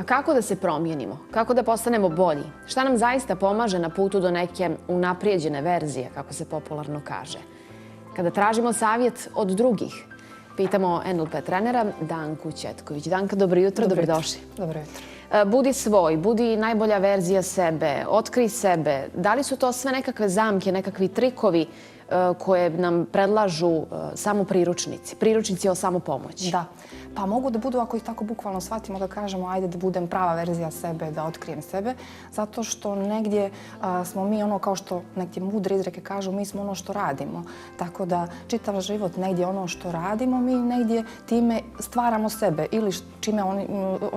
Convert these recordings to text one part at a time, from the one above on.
kako da se promijenimo? Kako da postanemo bolji? Šta nam zaista pomaže na putu do neke unaprijeđene verzije, kako se popularno kaže? Kada tražimo savjet od drugih, pitamo NLP trenera Danku Ćetković. Danka, dobro jutro, dobrodošli. Dobro jutro. Budi svoj, budi najbolja verzija sebe, otkrij sebe. Da li su to sve nekakve zamke, nekakvi trikovi koje nam predlažu samo priručnici o samopomoći? Da. Pa mogu da budu, ako ih tako bukvalno shvatimo, da kažemo ajde da budem prava verzija sebe, da otkrijem sebe. Zato što negdje smo mi ono, kao što negdje mudre izreke kažu, mi smo ono što radimo. Tako da čitav život negdje ono što radimo, mi negdje time stvaramo sebe. Ili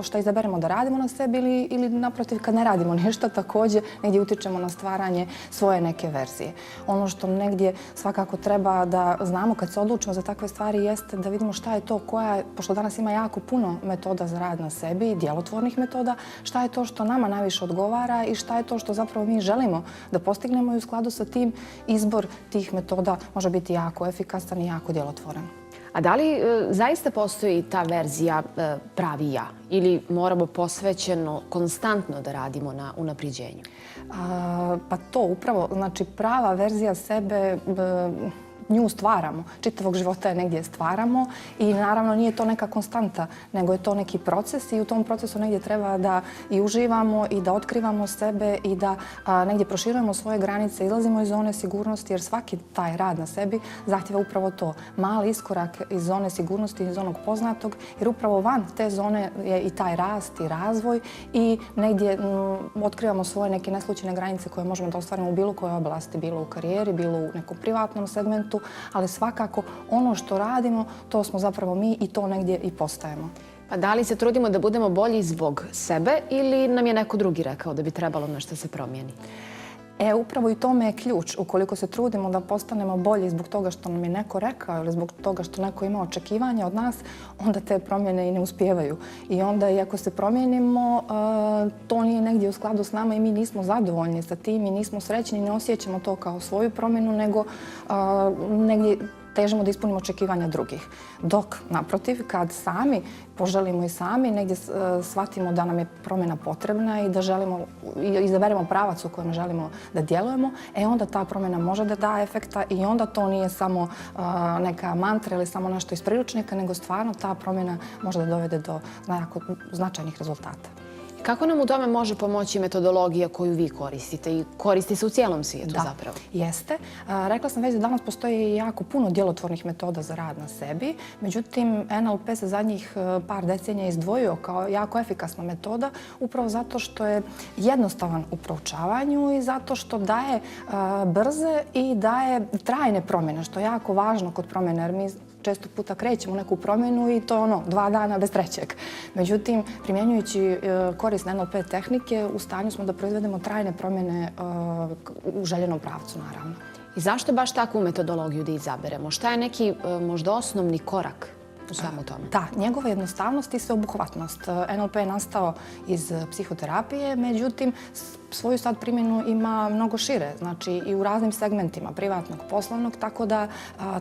što izaberemo da radimo na sebi ili naprotiv kad ne radimo ništa, također negdje utičemo na stvaranje svoje neke verzije. Ono što negdje svakako treba da znamo kad se odlučimo za takve stvari jeste da vidimo šta je to pošto danas ima jako puno metoda za rad na sebi, djelotvornih metoda, šta je to što nama najviše odgovara i šta je to što zapravo mi želimo da postignemo i u skladu sa tim izbor tih metoda može biti jako efikasan i jako djelotvoran. A da li zaista postoji ta verzija pravi ja ili moramo posvećeno, konstantno da radimo na unaprijeđenju? Pa to upravo, znači prava verzija sebe, nju stvaramo. Čitavog života je negdje stvaramo i naravno nije to neka konstanta, nego je to neki proces i u tom procesu negdje treba da i uživamo i da otkrivamo sebe i da negdje proširujemo svoje granice, izlazimo iz zone sigurnosti jer svaki taj rad na sebi zahtjeva upravo to. Mali iskorak iz zone sigurnosti, iz onog poznatog, jer upravo van te zone je i taj rast i razvoj i negdje otkrivamo svoje neke neslućene granice koje možemo da ostvarimo u bilo kojoj oblasti, bilo u karijeri, bilo u nekom privatnom segmentu, ali svakako ono što radimo, to smo zapravo mi i to negdje i postajemo. Pa da li se trudimo da budemo bolji zbog sebe ili nam je neko drugi rekao da bi trebalo nešto se promijeni? Upravo i tome je ključ. Ukoliko se trudimo da postanemo bolji zbog toga što nam je neko rekao ili zbog toga što neko ima očekivanja od nas, onda te promjene i ne uspijevaju. I onda, iako se promijenimo, to nije negdje u skladu s nama i mi nismo zadovoljni sa tim i nismo srećni i ne osjećamo to kao svoju promjenu, nego negdje težimo da ispunimo očekivanja drugih. Dok, naprotiv, kad sami poželimo i sami, negdje shvatimo da nam je promjena potrebna i da želimo, izaberemo pravac u kojem želimo da djelujemo, onda ta promjena može da da efekta i onda to nije samo neka mantra ili samo nešto iz priručnika, nego stvarno ta promjena može da dovede do značajnih rezultata. Kako nam u tome može pomoći metodologija koju vi koristite i koristi se u cijelom svijetu zapravo? Jeste. Rekla sam već da danas postoji jako puno djelotvornih metoda za rad na sebi. Međutim, NLP se zadnjih par decenija izdvojio kao jako efikasna metoda upravo zato što je jednostavan u proučavanju i zato što daje brze i daje trajne promjene, što je jako važno kod promjene jer mi često puta krećemo neku promjenu i to je 2 dana bez trećeg. Međutim, primjenjujući korisne NLP tehnike, u stanju smo da proizvedemo trajne promjene u željenom pravcu, naravno. I zašto baš takvu metodologiju da izaberemo? Šta je neki možda osnovni korak u svemu tome? Da, njegova jednostavnost i sveobuhvatnost. NLP je nastao iz psihoterapije, međutim, svoju sad primjenu ima mnogo šire, znači i u raznim segmentima, privatnog, poslovnog, tako da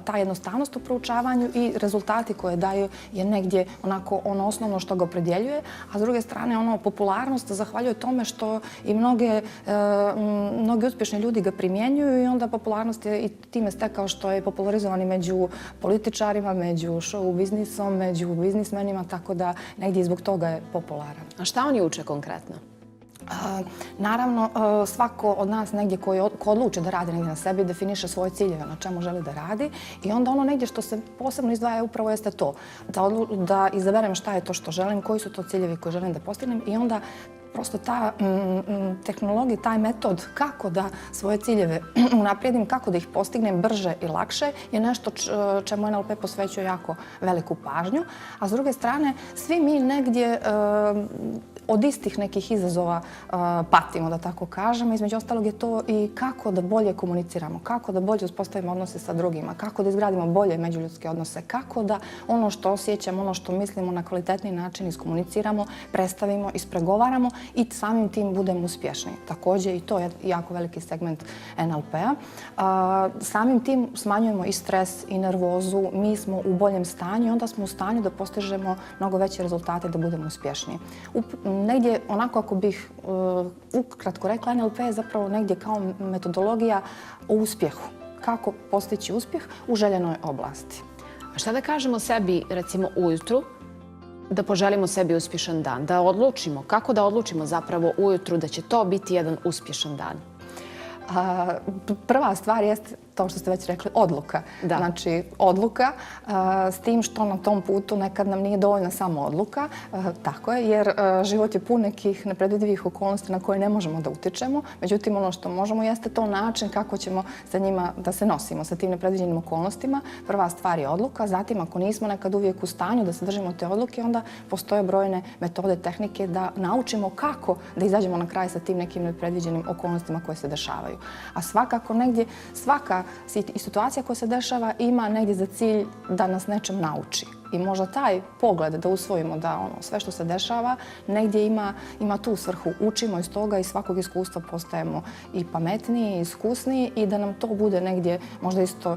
ta jednostavnost u proučavanju i rezultati koje daju je negdje onako ono osnovno što ga opredjeljuje, a s druge strane popularnost zahvaljuje tome što i mnogi uspješni ljudi ga primjenjuju i onda popularnost je i time stekao što je popularizovan i među političarima, među show biznisom, među biznismenima, tako da negdje zbog toga je popularan. A šta oni uče konkretno? Naravno, svako od nas negdje ko odluči da radi negdje na sebi definiše svoje ciljeve na čemu želi da radi i onda ono negdje što se posebno izdvaja upravo jeste to. Da izaberem šta je to što želim, koji su to ciljevi koje želim da postignem i onda prosto ta tehnologija, taj metod kako da svoje ciljeve unaprijedim, kako da ih postignem brže i lakše je nešto čemu NLP posvećuje jako veliku pažnju. A s druge strane, svi mi negdje od istih nekih izazova patimo, da tako kažemo. Između ostalog je to i kako da bolje komuniciramo, kako da bolje uspostavimo odnose sa drugima, kako da izgradimo bolje međuljudske odnose, kako da ono što osjećamo, ono što mislimo na kvalitetni način iskomuniciramo, predstavimo, ispregovaramo i samim tim budemo uspješni. Također i to je jako veliki segment NLP-a. Samim tim smanjujemo i stres i nervozu, mi smo u boljem stanju i onda smo u stanju da postižemo mnogo veće rezultate da budemo uspješniji. negdje, onako ako bih ukratko rekla, NLP je zapravo negdje kao metodologija o uspjehu. Kako postići uspjeh u željenoj oblasti. A šta da kažemo sebi, recimo ujutru, da poželimo sebi uspješan dan? Da odlučimo, kako da odlučimo zapravo ujutru da će to biti jedan uspješan dan? Prva stvar jeste, to što ste već rekli, odluka. Da. Znači, odluka, s tim što na tom putu nekad nam nije dovoljna samo odluka, tako je, jer život je pun nekih nepredvidivih okolnosti na koje ne možemo da utičemo. Međutim, ono što možemo jeste to način kako ćemo sa njima da se nosimo, sa tim nepredviđenim okolnostima. Prva stvar je odluka, zatim ako nismo nekad uvijek u stanju da se držimo te odluke, onda postoje brojne metode, tehnike da naučimo kako da izađemo na kraj sa tim nekim nepredviđenim okolnostima koje se dešavaju. A svakako negdje, svaka situacija koja se dešava ima negdje za cilj da nas nečem nauči. I možda taj pogled da usvojimo da sve što se dešava negdje ima tu svrhu. Učimo iz toga i svakog iskustva postajemo i pametniji, i iskusniji i da nam to bude negdje možda isto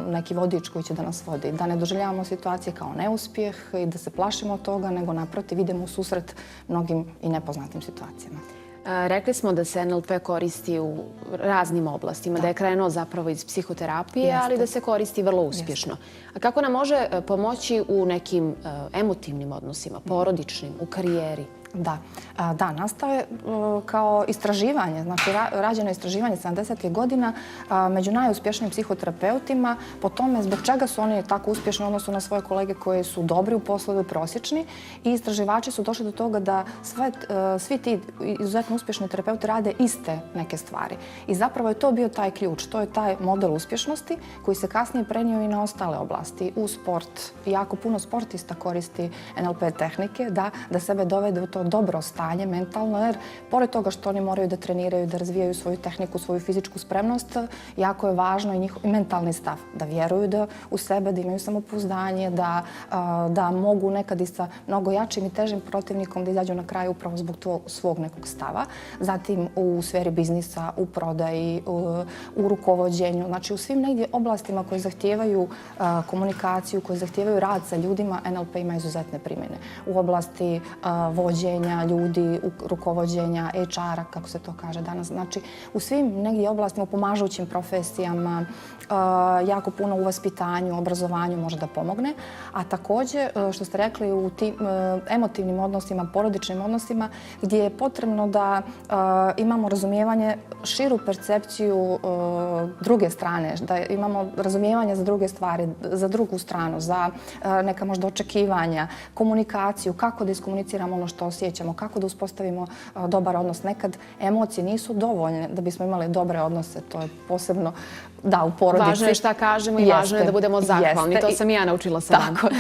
neki vodič koji će da nas vodi. Da ne doživljavamo situacije kao neuspjeh i da se plašimo od toga, nego naprotiv idemo u susret mnogim i nepoznatim situacijama. Rekli smo da se NLP koristi u raznim oblastima, da je krenuo zapravo iz psihoterapije, ali da se koristi vrlo uspješno. A kako nam može pomoći u nekim emotivnim odnosima, porodičnim, u karijeri? Da, nastao je kao istraživanje, znači rađeno je istraživanje 70. godina među najuspješnijim psihoterapeutima po tome zbog čega su oni tako uspješni u odnosu na svoje kolege koji su dobri u poslu ili prosječni i istraživači su došli do toga da svi ti izuzetno uspješni terapeuti rade iste neke stvari. I zapravo je to bio taj ključ, to je taj model uspješnosti koji se kasnije prenio i na ostale oblasti, u sport. Jako puno sportista koristi NLP tehnike da sebe dovede u to dobro stanje mentalno, jer pored toga što oni moraju da treniraju, da razvijaju svoju tehniku, svoju fizičku spremnost, jako je važno i njihov mentalni stav, da vjeruju u sebe, da imaju samopouzdanje, da mogu nekad i sa mnogo jačim i težim protivnikom da izađu na kraju upravo zbog svog nekog stava. Zatim u sferi biznisa, u prodaji, u rukovođenju, znači u svim negdje oblastima koje zahtijevaju komunikaciju, koje zahtijevaju rad sa ljudima, NLP ima izuzetne primjene. U oblasti vođenja ljudi, rukovođenja, HR-a, kako se to kaže danas. Znači, u svim negdje oblastima, u pomažućim profesijama, jako puno u vaspitanju, obrazovanju može da pomogne. A također, što ste rekli, u tim emotivnim odnosima, porodičnim odnosima, gdje je potrebno da imamo razumijevanje, širu percepciju druge strane, da imamo razumijevanje za druge stvari, za drugu stranu, za neka možda očekivanja, komunikaciju, kako da iskomuniciramo ono što osjećamo, kako da uspostavimo dobar odnos. Nekad emocije nisu dovoljne da bismo imali dobre odnose, to je posebno u porodici. Važno je šta kažemo i važno je da budemo zahvalni. To sam i ja naučila sa vama.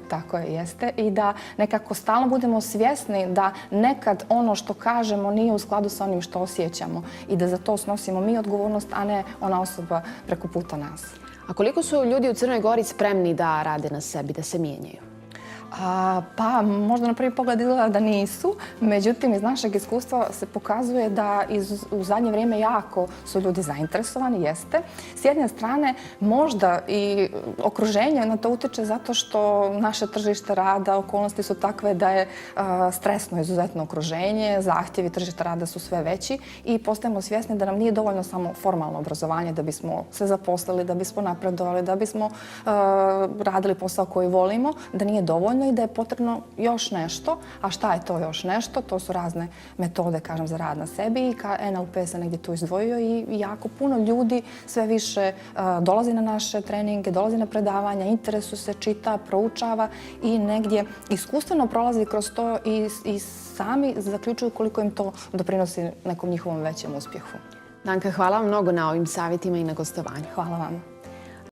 Tako je, jeste. I da nekako stalno budemo svjesni da nekad ono što kažemo nije u skladu sa onim što osjećamo i da za to snosimo mi odgovornost, a ne ona osoba preko puta nas. A koliko su ljudi u Crnoj Gori spremni da rade na sebi, da se mijenjaju? Pa možda na prvi pogled izgleda da nisu, međutim iz našeg iskustva se pokazuje da u zadnje vrijeme jako su ljudi zainteresovani, jeste. S jedne strane možda i okruženje na to utječe zato što naše tržište rada, okolnosti su takve da je stresno izuzetno okruženje, zahtjevi tržišta rada su sve veći i postajemo svjesni da nam nije dovoljno samo formalno obrazovanje da bismo se zaposlili, da bismo napredovali, da bismo radili posao koji volimo, da nije dovoljno i da je potrebno još nešto. A šta je to još nešto? To su razne metode, kažem, za rad na sebi i NLP se negdje tu izdvojio i jako puno ljudi sve više dolazi na naše treninge, dolazi na predavanja, interesu se, čita, proučava i negdje iskustveno prolazi kroz to i sami zaključuju koliko im to doprinosi nekom njihovom većem uspjehu. Danka, hvala vam mnogo na ovim savjetima i na gostovanju. Hvala vam.